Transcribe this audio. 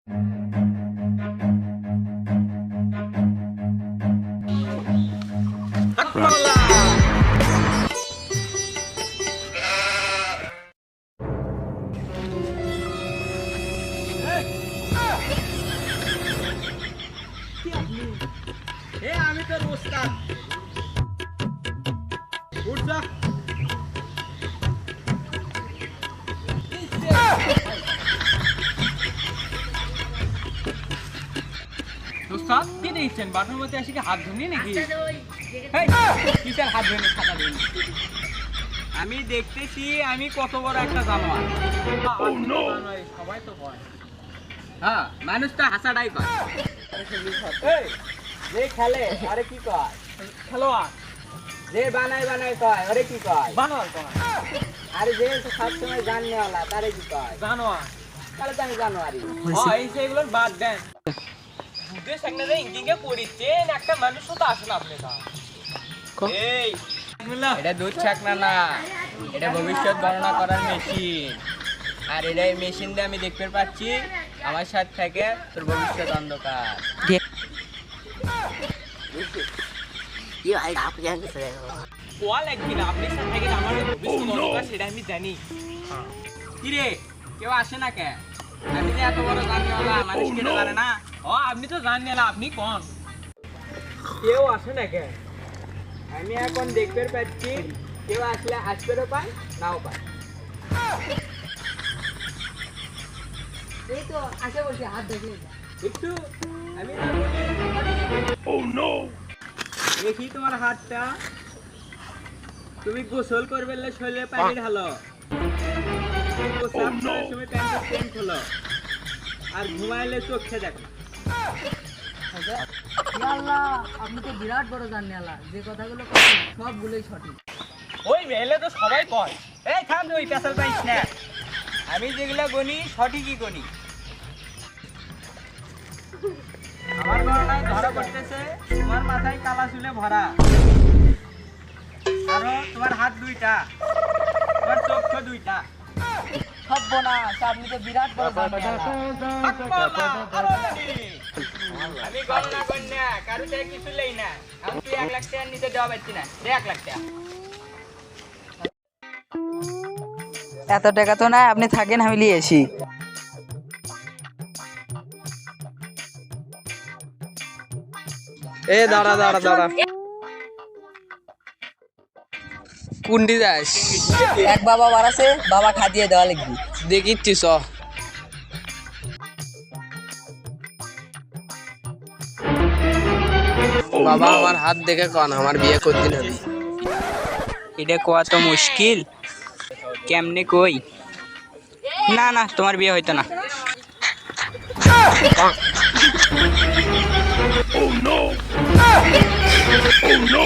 আমি তোর ওস্তাদ উঠ যা। ওস্তাদ কি দেখছেন বাটুর মধ্যে আসি কি হাত ধুনি নাকি? কিসের হাত ধুনি খাতা ধুনি? আমি দেখতেছি আমি কত বড় একটা জানোয়ার। সবাই তো কয়, হ্যাঁ মানুষ তো হাসাটাই কয়। যে খেলে আরে কি কয়? খেলোয়াড়। যে বানায় বানায় কয় আরে কি কয়? বানোয়ার কয়। আরে যে সবসময় জাননেওয়ালা তারে কি কয়? জানোয়ার। তাহলে তো আমি জানোয়ারই। এই সেগুলো বাদ দেন। বুদ্ধের সামনে যে ইঞ্জিনিয়ার পড়িচ্ছেন একটা মানুষও তো আসে না আপনি তা। এই এটা দুধ ছাকনা না, এটা ভবিষ্যৎ গণনা করার মেশিন। আর এটা এই মেশিন দিয়ে আমি দেখতে পাচ্ছি আমার সাথে থেকে তোর ভবিষ্যৎ অন্ধকার। কোয়া লাগবি না, আপনি সাথে থেকে আমার ভবিষ্যৎ অন্ধকার সেটা আমি জানি। কিরে কেউ আসে না কে? আমি যে এত বড় জাননেওয়ালা মানুষ কেউ জানে না। ও আপনি তো জাননেওয়ালা, আপনি কোন? কেউ আসে না কে? আমি এখন দেখতে পাচ্ছি কেউ আসলে আসবেও পায় নাও পায়। এই তো আসে বসে হাত দেখলে একটু আমি দেখি তোমার হাতটা। তুমি গোসল করবে শরীরে পানি ঢালো, সময় প্যান্টের চেন খোলো, আর ঘুমাইলে চোখে দেখো। আল্লাহ, আপনি তো বিরাট বড় জাননেওয়ালা, যে কথাগুলো বলেন সবগুলোই সঠিক। ওই মেলে তো সবাই কয়। এই থাম, ওই পেছাল পাইস না। আমি যেগুলো গনি সঠিকই গনি। আমার গণনায় ধরা পড়তেছে তোমার মাথায় কালা চুলে ভরা, আরো তোমার হাত দুইটা, তোমার চোখ দুইটা। সর্বনাশ, আপনি তো বিরাট বড় জাননেওয়ালা। আমি গণনা করি না, কারো থেকে কিছু লেই না। আমি তুই 1 লাখ টাকা নিতে দেওয়া পারছি না, দে 1 লাখ টাকা। এত টাকা তো নাই, আপনি থাকেন আমি নিয়ে আসি। এ দাঁড়া দাঁড়া দাঁড়া, কুন্ডি যাস? এক বাবা বাড়াছে, বাবা খাদিয়ে দেওয়া লিখবি। দেখিচ্ছি চ। বাবা আমার হাত দেখে কন আমার বিয়ে করতে হবে। এটা কোয়া তো মুশকিল, কেমনে কই? না না, তোমার বিয়ে হইতো না। Oh no! Oh no!